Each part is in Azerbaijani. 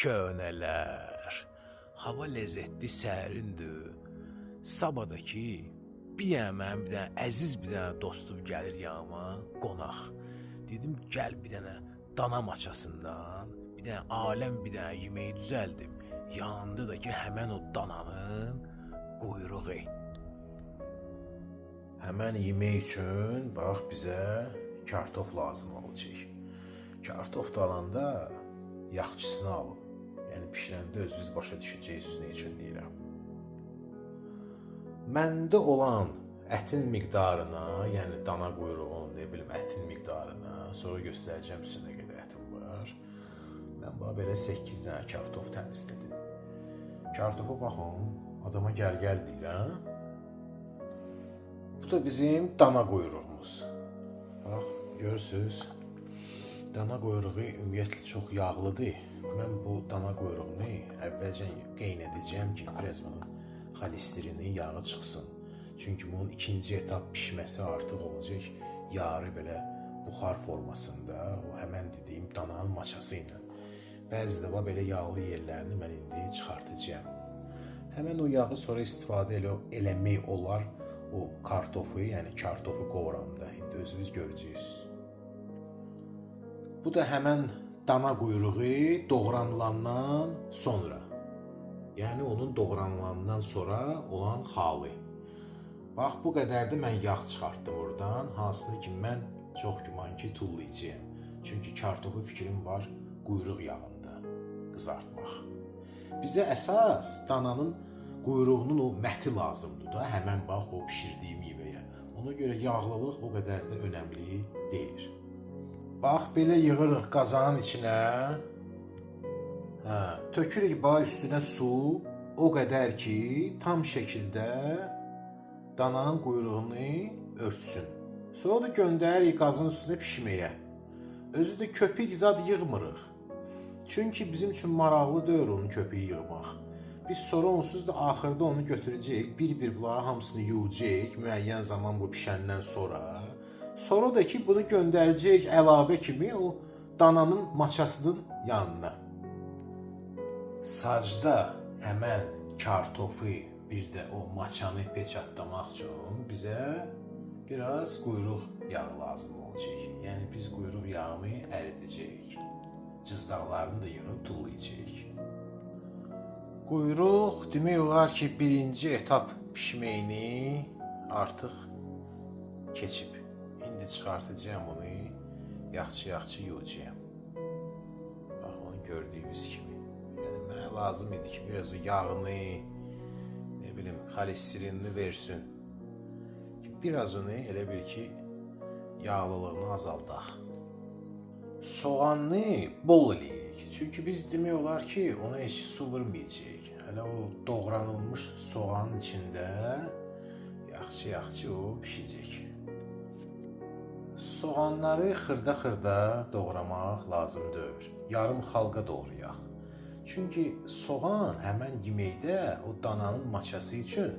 Könələr, hava ləzzətli sərindir. Sabadakı bir dənə mənim bir dənə əziz bir dənə dostum gəlir yanıma, qonaq. Dedim gəl bir dənə dana maçasından bir dənə aləm bir dənə yeməyi düzəldim. Yanında da ki həmən o dananın quyruğu. Həmən yemək üçün bax bizə kartof lazım olacaq. Kartof da alanda yaxşısını alın. Yəni bişirəndə özünüz başa düşəcəksiniz nə üçün deyirəm. Məndə olan ətin miqdarına, yəni dana quyruğunun, nə bilim, ətin miqdarına, sonra göstərəcəm sizə nə qədər ətim var. Mən bax belə 8 dənə kartof təmizlədim. Kartofa baxın, adama gəl deyirəm. Bu da bizim dana quyruğumuz. Bax, görürsünüz, dana quyruğu ümumiyyətlə çox yağlıdır. Mən bu dana quyruğunu əvvəlcə qeynədəcəm ki, biraz bunun xolesterini, yağı çıxsın. Çünki bunun ikinci etap pişməsi artıq olacaq yarı belə buxar formasında, o həmən dediyim dananın maçası ilə. Bəzi də belə yağlı yerlərini mən indi çıxartacağım. Həmən o yağı sonra istifadə eləmək olar o kartofu, yəni kartofu qovuranda. İndi özünüz görəcəksiniz. Bu da həmən dana quyruğu doğranılandan sonra. Yəni onun doğranılandan sonra olan halı. Bax, bu qədərdir mən yağ çıxartdım oradan. Hansını ki mən çox güman ki tullayacağım. Çünki kartofu fikrim var quyruq yağında qızartmaq. Bizə əsas dananın quyruğunun o məti lazımdır da, həmən bax o pişirdiyim yeməyə. Ona görə yağlılıq o qədər də önəmli deyil. Bax, belə yığırıq qazanın içinə. Tökürük bax üstünə su, o qədər ki, tam şəkildə dananın quyruğunu örtsün. Sonra da göndəririk qazın üstünə pişməyə. Özü də köpük zad yığmırıq. Çünki bizim üçün maraqlı deyil onun köpüyü yığmaq. Biz sonra onsuz da axırda onu götürəcəyik, bir-bir bunları hamısını yuyacaq müəyyən zaman bu pişəndən sonra. Sonra da ki bunu göndərəcəyik əlavə kimi o dananın maçasının yanına. Sacda həmən kartofu, bir də o maçanı peçatlamaq üçün bizə biraz quyruq yağı lazım olacaq. Yəni biz quyruq yağını əridəcəyik. Cızdaqlarını da yığıb tullayacağıq. Quyruq demək olar ki birinci etap pişməyini artıq keçib. İndi çıxartacağım onu, yaxşı yuyacağım. Bax, onu gördüyünüz kimi. Yəni mənə lazım idi ki biraz o yağını, nə bilim, xolesterinini versin. Biraz onu elə bir ki yağlılığını azaldaq. Soğanını bol eləyirik. Çünki biz demək olar ki ona heç su vurmayacağıq. Hələ o doğranılmış soğanın içində yaxşı o pişəcək. Soğanları xırda doğramaq lazımdır. Yarım xalqa doğrayaq. Çünki soğan həmən yeməkdə o dananın maçası üçün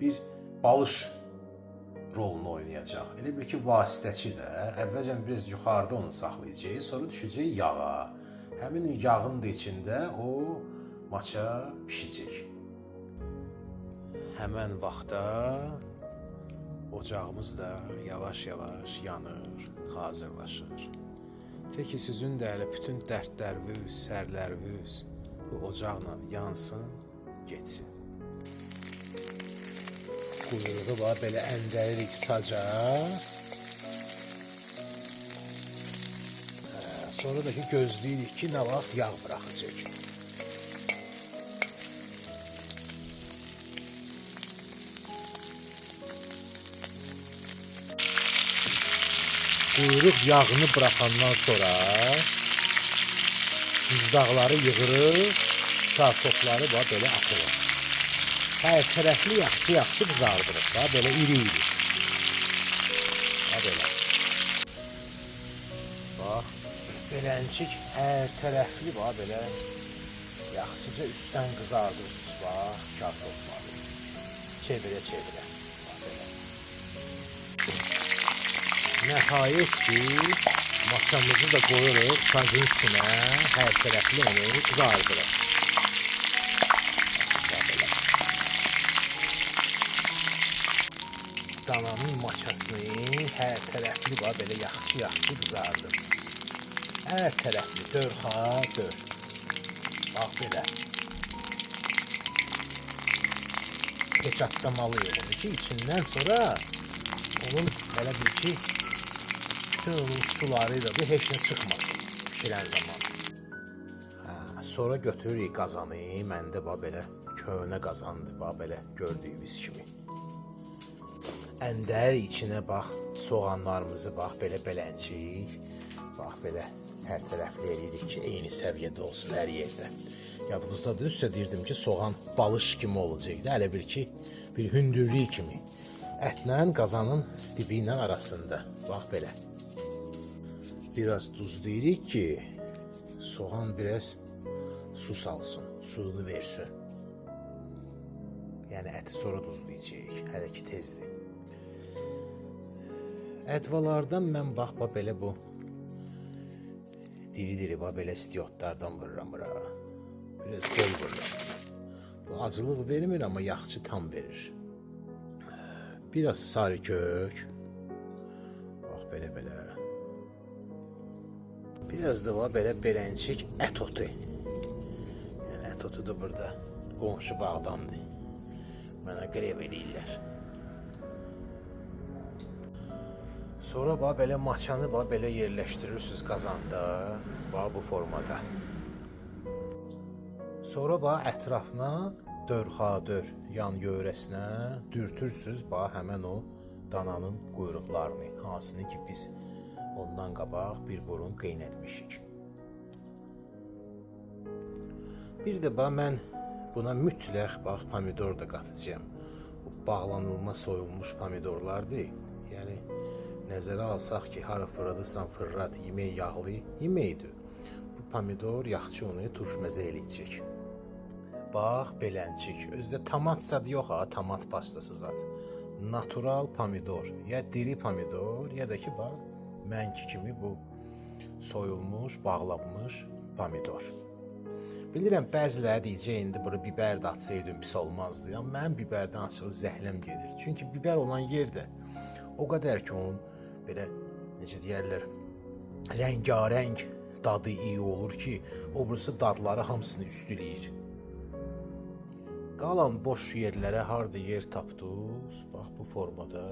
bir balış rolunu oynayacaq. Elə bir ki vasitəçi də əvvəlcən biraz yuxarıda onu saxlayacaq, sonra düşəcək yağa. Həmin yağın da içində o maça pişəcək. Həmən vaxtda ocağımız da yavaş-yavaş yanır, hazırlaşır. Təki sizin də elə bütün dərdləriniz, sərləriniz bu ocaqla yansın, getsin. Quyruğu var, belə əndəririk saca. Sonra da ki gözləyirik ki, nə vaxt yağ bıraxacaq. Quyruq yağını bıraxandan sonra cızdaqları yığırıq, kartofları var, belə atırıq. Hər tərəfli yaxşı qızardırıq da, belə iri. Belə. Bax, beləncik hər tərəfli var, belə yaxşıca üstdən qızardırırsınız, bax, kartofları. Çevirə. Nəhayət ki, Masamızı da koyuruq sazın üstünə, hər tərəfli onu qızardırıq. Dananın maçasını hər tərəfli belə yaxşı qızardırırız. Hər tərəfli dörxa dör. Bax belə. Heç atlamalıyıq onu ki, içindən sonra onun belə bir ki, bütün onun suları da heç nə çıxmasın pişirən zaman. Sonra götürürük qazanı. Məndə belə köhnə qazandır, belə gördüyünüz kimi. Əndər içinə bax, soğanlarımızı bax belə beləncik, bax belə hər tərəfli eləyirik ki, eyni səviyyədə olsun hər yerdə. Yadınızdadırsa deyirdim ki, soğan balış kimi olacaqdı, elə bir ki, bir hündürlük kimi. Ətlə qazanın dibi ilə arasında, bax belə. Biraz duzlayırıq ki, soğan biraz su salsın, suyunu versin. Yəni əti sonra duzlayacağıq, hələ ki tezdir. Ədvalardan mən bax belə bu diri-diri belə istiotlardan vururam bura. Biraz bol vururam. Bu acılıq vermir, amma yaxşı tam verir. Biraz sarı kök. Bax belə. Biraz da var belə beləncik ət otu. Yəni ət otu da burada qonşu bağdandır. Mənə qrev eləyirlər. Sonra bax belə maçanı bax belə yerləşdirirsiniz qazanda, bax bu formada. Sonra bax ətrafına dörxa-dör yan yörəsinə dürtürsüz bax həmən o dananın quyruqlarını, hansını ki biz ondan qabaq bir burun qeynətmişik. Bir də bax mən buna mütləq bax pomidor da qatacağam. Bu bağlanılma soyulmuş pomidorlardır. Yəni nəzərə alsaq ki, hara fırladırsan fırlat, yemək yağlı, yeməkdir. Bu pomidor yaxşı onu turşməzə eləyəcək. Bax, beləncik. Özdə tomat zad yox ha, tomat pastası zad. Natural pomidor, ya diri pomidor, ya da ki, bax, mənki kimi bu soyulmuş, bağlanmış pomidor. Bilirəm, bəziləri deyəcək, indi bura biber də atsaydım pis olmazdı. Amma mənim biberdən açığı zəhləm gedir. Çünki biber olan yerdə o qədər ki, onun belə, necə deyərlər, rəngarəng dadı iyi olur ki, o birisi dadları hamısını üstüləyir. Qalan boş yerlərə harda yer tapdınız, bax bu formada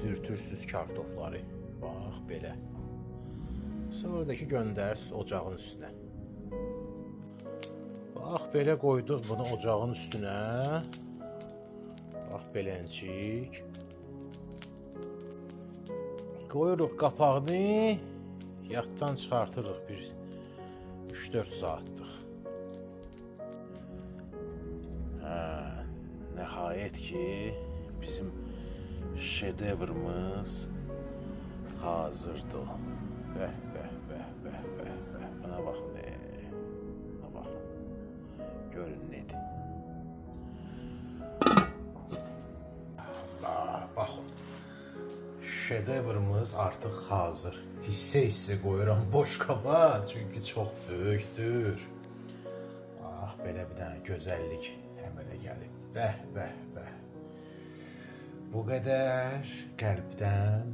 dürtürsüz kartofları, bax belə. Sonra da ki, göndərsiniz ocağın üstünə. Bax belə qoyduq bunu ocağın üstünə. Bax beləncik. Qoyuruq qapağını, yaddan çıxartırıq bir 3-4 saatlıq. Nəhayət ki, bizim şedevrimiz hazırdır. Bəh. Buna baxın, buna baxın. Görün nədir. Baxın. Şedevrimiz artıq hazır. Hissə qoyuram boş qaba, çünki çox böyükdür. Belə bir dənə gözəllik əmələ gəlib. Bəh. Bu qədər qəlbdən